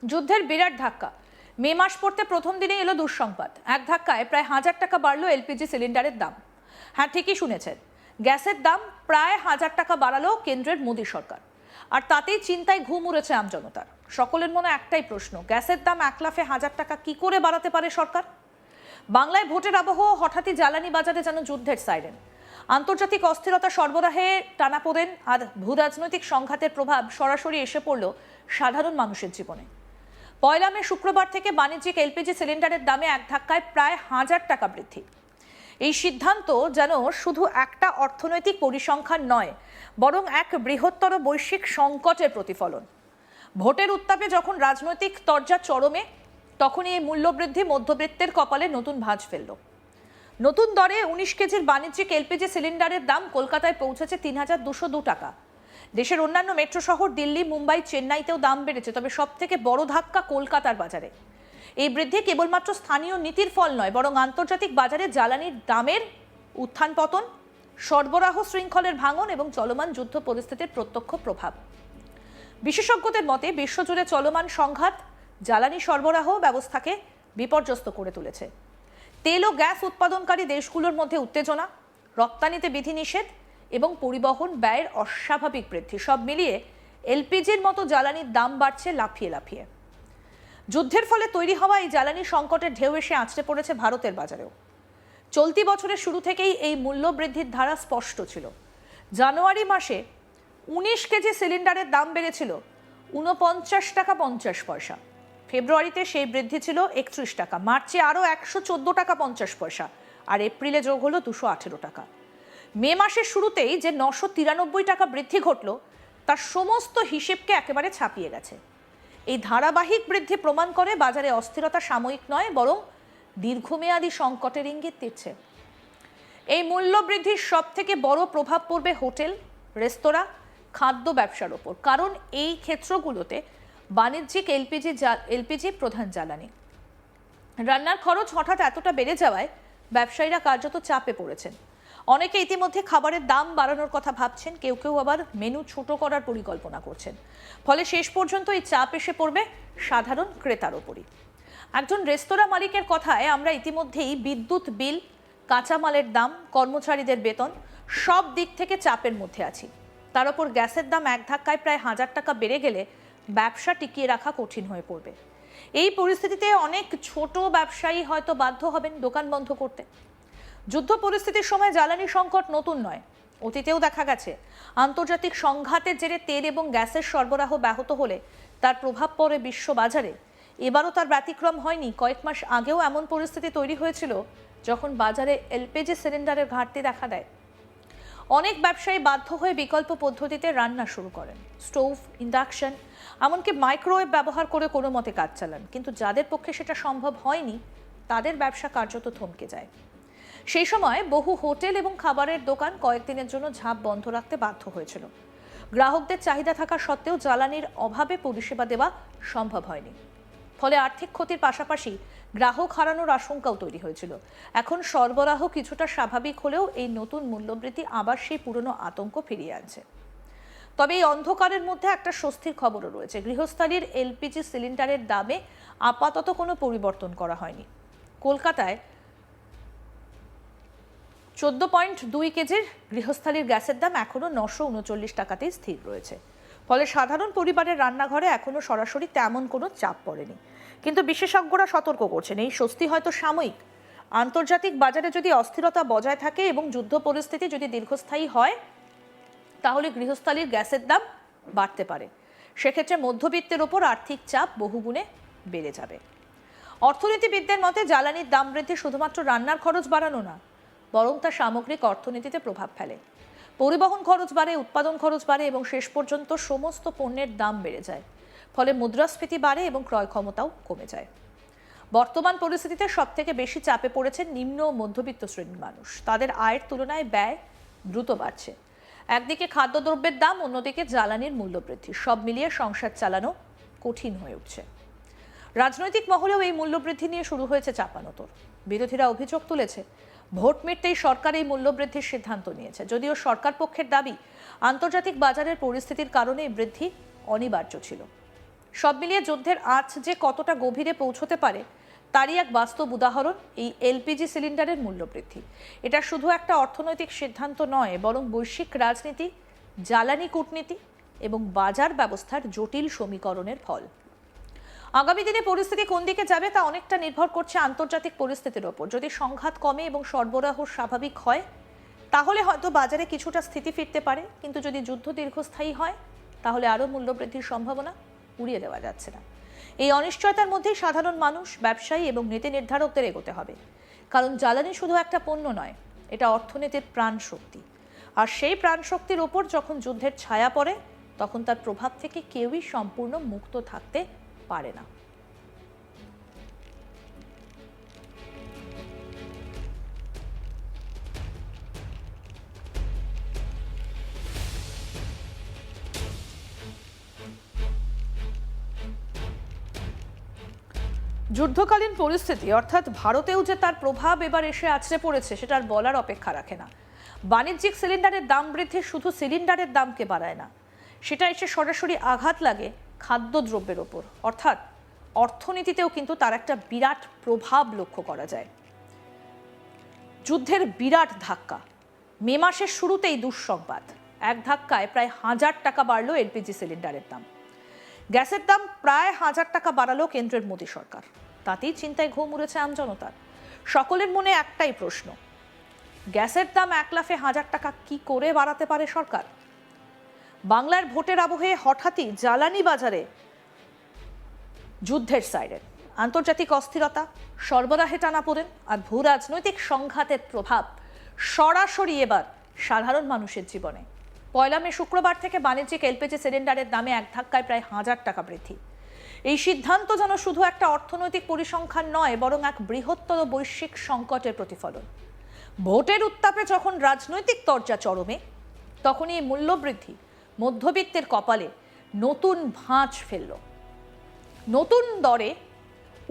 যুদ্ধের বিরাট ধাক্কা। মে মাস পড়তে প্রথম দিনে এলো দুঃসংবাদ। এক ধাক্কায় প্রায় 1000 টাকা বাড়লো এলপিজি সিলিন্ডারের দাম। হ্যাঁ, ঠিকই শুনেছেন, গ্যাসের দাম প্রায় 1000 টাকা বাড়ালো কেন্দ্রের মোদী সরকার। আর তাতেই চিন্তায় ঘুম উড়েছে আমজনতার। সকলের মনে একটাই প্রশ্ন, গ্যাসের দাম 1 লাফে 1000 টাকা কি করে বাড়াতে পারে সরকার? বাংলায় ভোটের আবহ, হঠাৎই জ্বালানি বাজারে যেন যুদ্ধের সাইরেন। আন্তর্জাতিক অস্থিরতা, সরবরাহে টানাপোড়েন আর ভূরাজনৈতিক সংঘাতের প্রভাব সরাসরি এসে পড়ল সাধারণ মানুষের জীবনে। পয়লা মে শুক্রবার থেকে বাণিজ্যিক এলপিজি সিলিন্ডারের দামে এক ধাক্কায় প্রায় 1000 টাকা বৃদ্ধি। এই সিদ্ধান্ত যেন শুধু একটা অর্থনৈতিক পরিসংখ্যান নয়, বরং এক বৃহত্তর বৈশ্বিক সংকটের প্রতিফলন। ভোটের উত্তাপে যখন রাজনৈতিক তরজা চরমে, তখনই এই মূল্যবৃদ্ধি মধ্যবিত্তের কপালে নতুন ভাঁজ ফেলল। নতুন দরে 19 কেজির বাণিজ্যিক এলপিজি সিলিন্ডারের দাম কলকাতায় পৌঁছেছে 3202 টাকা। দেশের অন্যান্য মেট্রো শহর দিল্লি, মুম্বাই, চেন্নাইতেও দাম বেড়েছে, তবে সব থেকে বড় ধাক্কা কলকাতার বাজারে। এই বৃদ্ধি কেবলমাত্র স্থানীয় নীতির ফল নয়, বরং আন্তর্জাতিক বাজারে জ্বালানির দামের উত্থান পতন, সরবরাহ শৃঙ্খলের ভাঙন এবং চলমান যুদ্ধ পরিস্থিতির প্রত্যক্ষ প্রভাব। বিশেষজ্ঞদের মতে বিশ্বজুড়ে চলমান সংঘাত জ্বালানি সরবরাহ ব্যবস্থাকে বিপর্যস্ত করে তুলেছে। তেল ও গ্যাস উৎপাদনকারী দেশগুলোর মধ্যে উত্তেজনা, রপ্তানিতে বিধিনিষেধ এবং পরিবহন ব্যয়ের অস্বাভাবিক বৃদ্ধি, সব মিলিয়ে এলপিজির মতো জ্বালানির দাম বাড়ছে লাফিয়ে লাফিয়ে। যুদ্ধের ফলে তৈরি হওয়া এই জ্বালানি সংকটের ঢেউ এসে আছড়ে পড়েছে ভারতের বাজারেও। চলতি বছরের শুরু থেকেই এই মূল্য বৃদ্ধির ধারা স্পষ্ট ছিল। জানুয়ারি মাসে 19 কেজি সিলিন্ডারের দাম বেড়েছিল 49 টাকা 50 পয়সা। ফেব্রুয়ারিতে সেই বৃদ্ধি ছিল 31 টাকা, মার্চে আরও 114 টাকা 50 পয়সা, আর এপ্রিলে যোগ হলো 218 টাকা। মে মাসের শুরুতেই যে 993 টাকা বৃদ্ধি ঘটল, তার সমস্ত হিসেবকে একেবারে ছাপিয়ে গেছে। এই ধারাবাহিক বৃদ্ধি প্রমাণ করে বাজারে অস্থিরতা সাময়িক নয়, বরং দীর্ঘমেয়াদী সংকটের ইঙ্গিত দিচ্ছে। এই মূল্য বৃদ্ধির সব থেকে বড় প্রভাব পড়বে হোটেল, রেস্তোরাঁ, খাদ্য ব্যবসার ওপর, কারণ এই ক্ষেত্রগুলোতে বাণিজ্যিক এলপিজি প্রধান জ্বালানি। রান্নার খরচ হঠাৎ এতটা বেড়ে যাওয়ায় ব্যবসায়ীরা কার্যত চাপে পড়েছেন। অনেকে ইতিমধ্যে খাবারের দাম বাড়ানোর কথা ভাবছেন, কেউ কেউ আবার মেনু ছোট করার পরিকল্পনা করছেন। ফলে শেষ পর্যন্ত এই চাপ এসে পড়বে সাধারণ ক্রেতার ওপরই। একজন রেস্তোরাঁ মালিকের কথায়, আমরা ইতিমধ্যেই বিদ্যুৎ বিল, কাঁচামালের দাম, কর্মচারীদের বেতন সব দিক থেকে চাপের মধ্যে আছি। তার উপর গ্যাসের দাম এক ধাক্কায় প্রায় 1000 টাকা বেড়ে গেলে ব্যবসা টিকিয়ে রাখা কঠিন হয়ে পড়বে। এই পরিস্থিতিতে অনেক ছোট ব্যবসায়ী হয়তো বাধ্য হবেন দোকান বন্ধ করতে। যুদ্ধ পরিস্থিতির সময় জ্বালানি সংকট নতুন নয়, অতীতেও দেখা গেছে। আন্তর্জাতিক সংঘাতের জেরে তেল এবং গ্যাসের সরবরাহ ব্যাহত হলে তার প্রভাব পড়ে বিশ্ব বাজারে। এবারও তার ব্যতিক্রম হয়নি। কয়েক মাস আগেও এমন পরিস্থিতি তৈরি হয়েছিল, যখন বাজারে এলপিজি সিলিন্ডারের ঘাটতি দেখা দেয়। অনেক ব্যবসায়ী বাধ্য হয়ে বিকল্প পদ্ধতিতে রান্না শুরু করেন। স্টোভ, ইন্ডাকশন, এমনকি মাইক্রোওয়েভ ব্যবহার করে কোনো মতে কাজ চালান। কিন্তু যাদের পক্ষে সেটা সম্ভব হয়নি, তাদের ব্যবসা কার্যত থমকে যায়। সেই সময় বহু হোটেল এবং খাবারের দোকান কয়েকদিনের জন্য ঝাঁপ বন্ধ রাখতে বাধ্য হয়েছিল। গ্রাহকদের চাহিদা থাকা সত্ত্বেও জ্বালানির অভাবে পরিষেবা দেওয়া সম্ভব হয়নি। ফলে আর্থিক ক্ষতির পাশাপাশি গ্রাহক হারানোর আশঙ্কাও তৈরি হয়েছিল। এখন সরবরাহ কিছুটা স্বাভাবিক হলেও এই নতুন মূল্যবৃদ্ধি আবার সেই পুরনো আতঙ্ক ফিরিয়ে আনছে। তবে এই অন্ধকারের মধ্যে একটা স্বস্তির খবরও রয়েছে। গৃহস্থালির এলপিজি সিলিন্ডারের দামে আপাতত কোনো পরিবর্তন করা হয়নি। কলকাতায় 14.2 কেজির গৃহস্থালির গ্যাসের দাম এখনও 939 টাকাতেই স্থির রয়েছে। ফলে সাধারণ পরিবারের রান্নাঘরে এখনও সরাসরি তেমন কোনো চাপ পড়েনি। কিন্তু বিশেষজ্ঞরা সতর্ক করছেন, এই স্বস্তি হয়তো সাময়িক। আন্তর্জাতিক বাজারে যদি অস্থিরতা বজায় থাকে এবং যুদ্ধ পরিস্থিতি যদি দীর্ঘস্থায়ী হয়, তাহলে গৃহস্থালির গ্যাসের দাম বাড়তে পারে। সেক্ষেত্রে মধ্যবিত্তের ওপর আর্থিক চাপ বহুগুণে বেড়ে যাবে। অর্থনীতিবিদদের মতে জ্বালানির দাম বৃদ্ধি শুধুমাত্র রান্নার খরচ বাড়ানো না, বরং তা সামগ্রিক অর্থনীতিতে প্রভাব ফেলে। পরিবহন খরচ বাড়ে, উৎপাদন খরচ বাড়ে এবং শেষ পর্যন্ত সমস্ত পণ্যের দাম বেড়ে যায়। ফলে মুদ্রাস্ফীতি বাড়ে এবং ক্রয় ক্ষমতাও কমে যায়। বর্তমান পরিস্থিতিতে সবথেকে বেশি চাপে পড়েছে নিম্ন ও মধ্যবিত্ত শ্রেণীর মানুষ। তাদের আয়ের তুলনায় ব্যয় দ্রুত বাড়ছে। একদিকে খাদ্যদ্রব্যের দাম, অন্যদিকে জ্বালানির মূল্য বৃদ্ধি, সব মিলিয়ে সংসার চালানো কঠিন হয়ে উঠছে। রাজনৈতিক মহলেও এই মূল্যবৃদ্ধি নিয়ে শুরু হয়েছে চাপানোতর। বিরোধীরা অভিযোগ তুলেছে, ভোট মিটতেই সরকার এই মূল্যবৃদ্ধির সিদ্ধান্ত নিয়েছে। যদিও সরকার পক্ষের দাবি, আন্তর্জাতিক বাজারের পরিস্থিতির কারণে এই বৃদ্ধি অনিবার্য ছিল। সব মিলিয়ে যুদ্ধের আঁচ যে কতটা গভীরে পৌঁছতে পারে তারই এক বাস্তব উদাহরণ এই এলপিজি সিলিন্ডারের মূল্য বৃদ্ধি। এটা শুধু একটা অর্থনৈতিক সিদ্ধান্ত নয়, বরং বৈশ্বিক রাজনীতি, জ্বালানি কূটনীতি এবং বাজার ব্যবস্থার জটিল সমীকরণের ফল। আগামী দিনে পরিস্থিতি কোন দিকে যাবে তা অনেকটা নির্ভর করছে আন্তর্জাতিক পরিস্থিতির ওপর। যদি সংঘাত কমে এবং সরবরাহ স্বাভাবিক হয় তাহলে হয়তো বাজারে কিছুটা স্থিতি ফিরতে পারে, কিন্তু যদি যুদ্ধ দীর্ঘস্থায়ী হয় তাহলে আরও মূল্যবৃদ্ধির সম্ভাবনা উড়িয়ে দেওয়া যাচ্ছে না। এই অনিশ্চয়তার মধ্যেই সাধারণ মানুষ, ব্যবসায়ী এবং নীতি নির্ধারকদের এগোতে হবে, কারণ জ্বালানি শুধু একটা পণ্য নয়, এটা অর্থনীতির প্রাণ শক্তি। আর সেই প্রাণ শক্তির ওপর যখন যুদ্ধের ছায়া পড়ে তখন তার প্রভাব থেকে কেউই সম্পূর্ণ মুক্ত থাকতে পারে না। যুদ্ধকালীন পরিস্থিতি অর্থাৎ ভারতেও যে তার প্রভাব এবার এসে আছড়ে পড়েছে সেটা আর বলার অপেক্ষা রাখে না। বাণিজ্যিক সিলিন্ডারের দাম বৃদ্ধি শুধু সিলিন্ডারের দামকে বাড়ায় না, সেটা এসে সরাসরি আঘাত লাগে খাদ্যদ্রব্যের ওপর, অর্থাৎ অর্থনীতিতেও কিন্তু তার একটা বিরাট প্রভাব লক্ষ্য করা যায়। যুদ্ধের বিরাট ধাক্কা, মে মাসের শুরুতেই দুঃসংবাদ, এক ধাক্কায় প্রায় 1000 টাকা বাড়লো এলপিজি সিলিন্ডারের দাম। গ্যাসের দাম প্রায় 1000 টাকা বাড়ালো কেন্দ্রের মোদী সরকার। তাতেই চিন্তায় ঘুম উড়েছে আমজনতার। সকলের মনে একটাই প্রশ্ন, গ্যাসের দাম 1 লাফে 1000 টাকা কি করে বাড়াতে পারে সরকার? বাংলার ভোটের আবহে হঠাৎই জ্বালানি বাজারে যুদ্ধের সাইরেন, আন্তর্জাতিক অস্থিরতা, সরবরাহে টানাপোড়েন আর ভূ রাজনৈতিক সংঘাতের প্রভাব সরাসরি এবার সাধারণ মানুষের জীবনে। 1 মে শুক্রবার থেকে বাণিজ্যিক এলপিজি সিলিন্ডারের দামে এক ধাক্কায় প্রায় 1000 টাকা বৃদ্ধি। এই সিদ্ধান্ত যেন শুধু একটা অর্থনৈতিক পরিসংখ্যান নয়, বরং এক বৃহত্তর বৈশ্বিক সংকটের প্রতিফলন। ভোটের উত্তাপে যখন রাজনৈতিক তরজা চরমে, তখনই এই মূল্যবৃদ্ধি মধ্যবিত্তের কপালে নতুন ভাঁজ ফেলল। নতুন দরে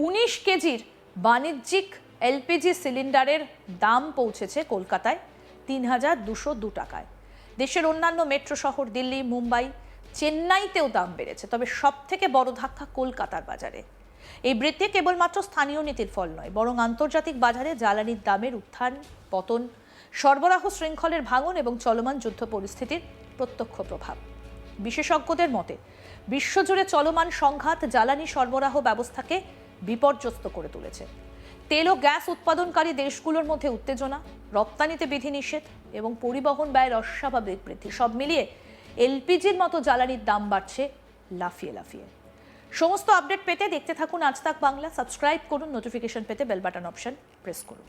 19 কেজির বাণিজ্যিক এলপিজি সিলিন্ডারের দাম পৌঁছেছে কলকাতায় 3202 টাকায়। দেশের অন্যান্য মেট্রো শহর দিল্লি, মুম্বাই, চেন্নাইতেও দাম বেড়েছে, তবে সব থেকে বড় ধাক্কা কলকাতার বাজারে। এই বৃদ্ধি কেবলমাত্র স্থানীয় নীতির ফল নয়, বরং আন্তর্জাতিক বাজারে জ্বালানির দামের উত্থান, পতন, সরবরাহ শৃঙ্খলের ভাঙন এবং চলমান যুদ্ধ পরিস্থিতির প্রত্যক্ষ প্রভাব। বিশেষজ্ঞদের মতে বিশ্বজুড়ে চলমান সংঘাত জ্বালানি সরবরাহ ব্যবস্থাকে বিপর্যস্ত করে তুলেছে। তেল ও গ্যাস উৎপাদনকারী দেশগুলোর মধ্যে উত্তেজনা, রপ্তানিতে বিধিনিষেধ এবং পরিবহন ব্যয়ের অস্বাভাবিক বৃদ্ধি, সব মিলিয়ে এলপিজির মতো জ্বালানির দাম বাড়ছে লাফিয়ে লাফিয়ে। সমস্ত আপডেট পেতে দেখতে থাকুন আজ তাক বাংলা, সাবস্ক্রাইব করুন, নোটিফিকেশন পেতে বেল বাটন অপশন প্রেস করুন।